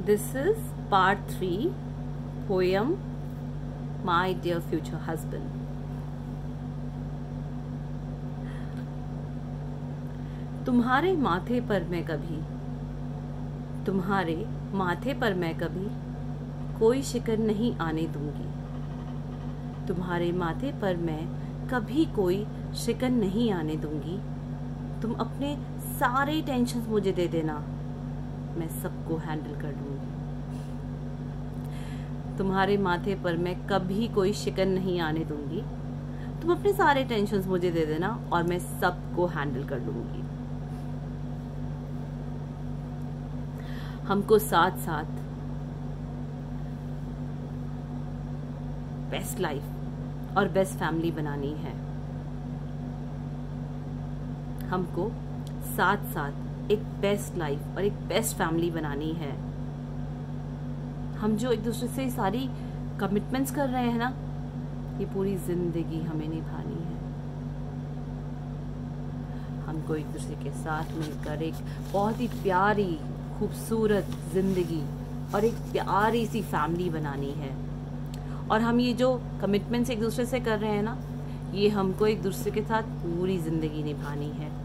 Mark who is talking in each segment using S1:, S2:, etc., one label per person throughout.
S1: This is part 3 poem My Dear Future Husband. तुम्हारे माथे पर मैं कभी कोई शिकन नहीं आने दूंगी। तुम्हारे माथे पर मैं कभी कोई शिकन नहीं आने दूंगी। तुम अपने सारे टेंशन मुझे दे देना, मैं सबको हैंडल कर लूंगी। तुम्हारे माथे पर मैं कभी कोई शिकन नहीं आने दूंगी। तुम अपने सारे टेंशन मुझे दे देना और मैं सबको हैंडल कर लूंगी। हमको साथ साथ बेस्ट लाइफ और बेस्ट फैमिली बनानी है। हमको साथ साथ एक बेस्ट लाइफ और एक बेस्ट फैमिली बनानी है। हम जो एक दूसरे से सारी कमिटमेंट्स कर रहे हैं ना, ये पूरी जिंदगी हमें निभानी है। हमको एक दूसरे के साथ मिलकर एक बहुत ही प्यारी खूबसूरत जिंदगी और एक प्यारी सी फैमिली बनानी है। और हम ये जो कमिटमेंट्स एक दूसरे से कर रहे हैं ना, ये हमको एक दूसरे के साथ पूरी जिंदगी निभानी है।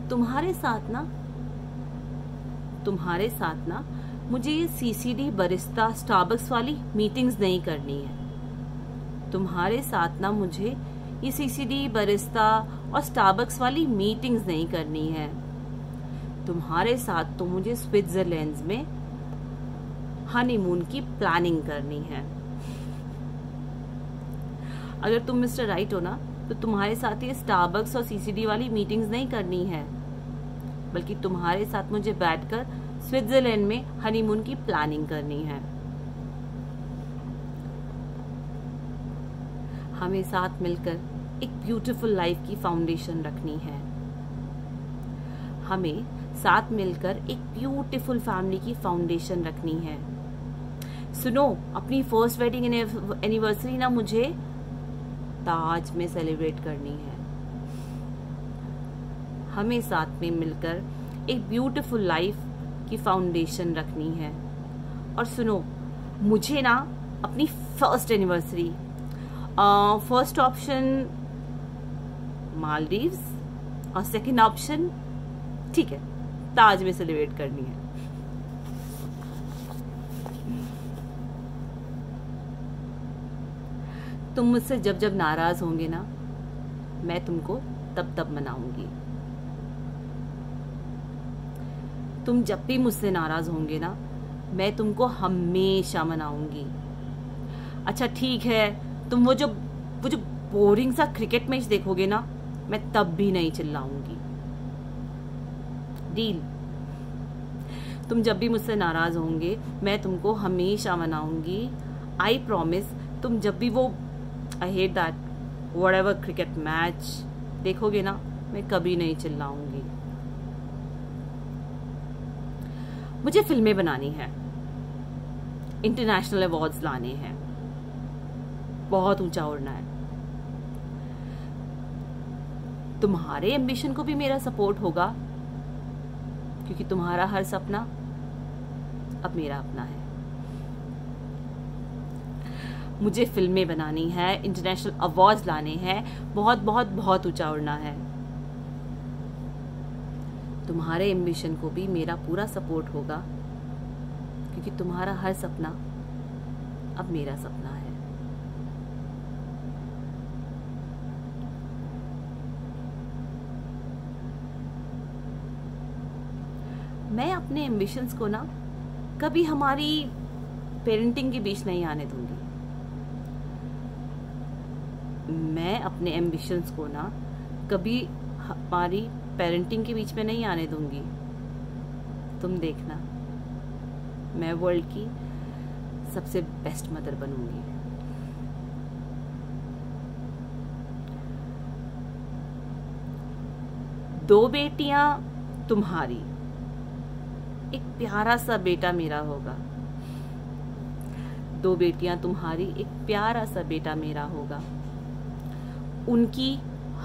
S1: तुम्हारे साथ ना मुझे ये सीसीडी बरिस्ता स्टारबक्स वाली मीटिंग्स नहीं करनी है। तुम्हारे साथ ना मुझे ये सीसीडी बरिस्ता और स्टारबक्स वाली मीटिंग्स नहीं करनी है। तुम्हारे साथ तो मुझे स्विट्जरलैंड में हनीमून की प्लानिंग करनी है। अगर तुम मिस्टर राइट हो ना, तो तुम्हारे साथ ये स्टारबक्स और सीसीडी वाली मीटिंग्स नहीं करनी है, बल्कि तुम्हारे साथ मुझे बैठकर स्विट्जरलैंड में हनीमून की प्लानिंग करनी है। हमें साथ मिलकर एक ब्यूटीफुल लाइफ की फाउंडेशन रखनी है। हमें साथ मिलकर एक ब्यूटीफुल फैमिली की फाउंडेशन रखनी है। सुनो, अपनी फर्स्ट वेडिंग एनिवर्सरी ना मुझे ताज में सेलिब्रेट करनी है। हमें साथ में मिलकर एक ब्यूटीफुल लाइफ की फाउंडेशन रखनी है। और सुनो, मुझे ना अपनी first anniversary first option Maldives और सेकंड ऑप्शन ठीक है ताज में सेलिब्रेट करनी है। तुम मुझसे जब जब नाराज होंगे ना, मैं तुमको तब तब मनाऊंगी। तुम जब भी मुझसे नाराज होंगे ना, मैं तुमको हमेशा मनाऊंगी। अच्छा ठीक है, तुम वो जो बोरिंग सा क्रिकेट मैच देखोगे ना, मैं तब भी नहीं चिल्लाऊंगी। डील? तुम जब भी मुझसे नाराज होंगे, मैं तुमको हमेशा मनाऊंगी। I promise. तुम जब भी वो I hate that whatever cricket match देखोगे ना, मैं कभी नहीं चिल्लाऊंगी। मुझे फिल्में बनानी है, इंटरनेशनल अवार्ड्स लाने हैं, बहुत ऊंचा उड़ना है। तुम्हारे एम्बिशन को भी मेरा सपोर्ट होगा, क्योंकि तुम्हारा हर सपना अब मेरा अपना है। मुझे फिल्में बनानी है, इंटरनेशनल अवार्ड्स लाने हैं, बहुत बहुत बहुत ऊंचा उड़ना है। तुम्हारे एम्बिशन को भी मेरा पूरा सपोर्ट होगा, क्योंकि तुम्हारा हर सपना अब मेरा सपना है। मैं अपने एम्बिशंस को ना कभी हमारी पेरेंटिंग के बीच नहीं आने दूंगी। मैं अपने एम्बिशंस को ना कभी हमारी पेरेंटिंग के बीच में नहीं आने दूंगी। तुम देखना, मैं वर्ल्ड की सबसे बेस्ट मदर बनूंगी। दो बेटियां तुम्हारी, एक प्यारा सा बेटा मेरा होगा। 2 बेटियां तुम्हारी, एक प्यारा सा बेटा मेरा होगा। उनकी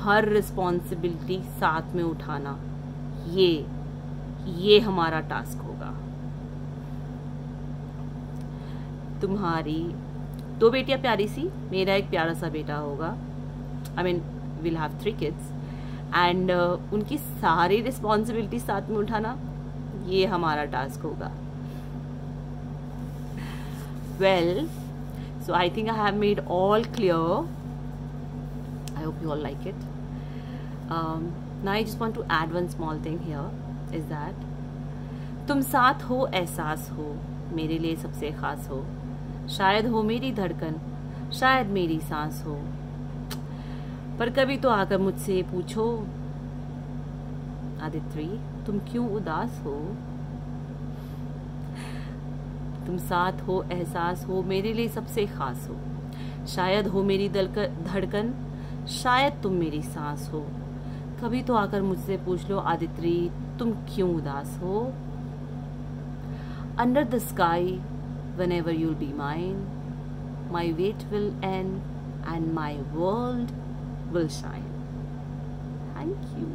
S1: हर रिस्पॉन्सिबिलिटी साथ में उठाना, ये हमारा टास्क होगा। तुम्हारी 2 बेटियां प्यारी सी, मेरा एक प्यारा सा बेटा होगा। I mean, we'll have 3 kids and उनकी सारी रिस्पॉन्सिबिलिटी साथ में उठाना, ये हमारा टास्क होगा। Well, so I think I have made all clear. I hope you all like it. Now I just want to add one small thing here, is that तुम साथ हो, एहसास हो, मेरे लिए सबसे खास हो, शायद हो मेरी धड़कन, शायद मेरी सांस हो, पर कभी तो आकर मुझसे पूछो आदित्य तुम क्यों उदास हो। तुम साथ हो, एहसास हो, मेरे लिए सबसे खास हो, शायद हो मेरी धड़कन, शायद तुम मेरी सांस हो, कभी तो आकर मुझसे पूछ लो आदित्य तुम क्यों उदास हो। Under the sky whenever you'll be mine, my wait will end and my world will shine. Thank you.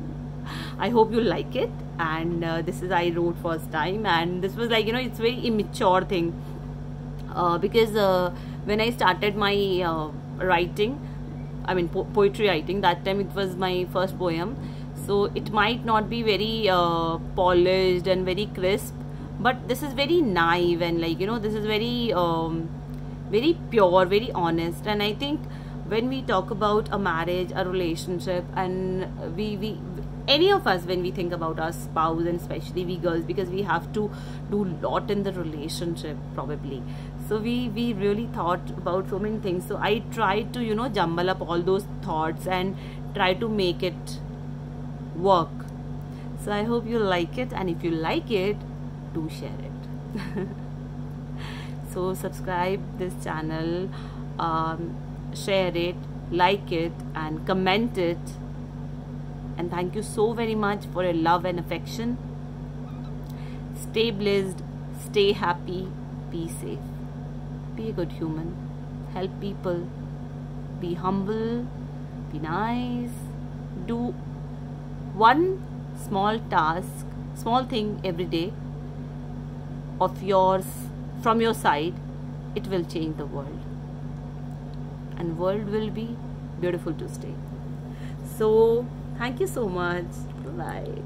S1: I hope you like it, and this is I wrote first time, and this was like, you know, it's very immature thing because when I started my writing, I mean poetry writing, that time it was my first poem, so it might not be very polished and very crisp, but this is very naive and, like, you know, this is very pure, very honest. And I think when we talk about a marriage, a relationship, and we any of us, when we think about our spouse, and especially we girls, because we have to do lot in the relationship probably, so we really thought about so many things. So I tried to, you know, jumble up all those thoughts and try to make it work. So I hope you like it, and if you like it, do share it. So subscribe this channel, share it, like it, and comment it. And thank you so very much for your love and affection. Stay blessed, stay happy, be safe, be a good human, help people, be humble, be nice, do one small task, small thing every day of yours from your side. It will change the world, and world will be beautiful to stay. So thank you so much. Bye.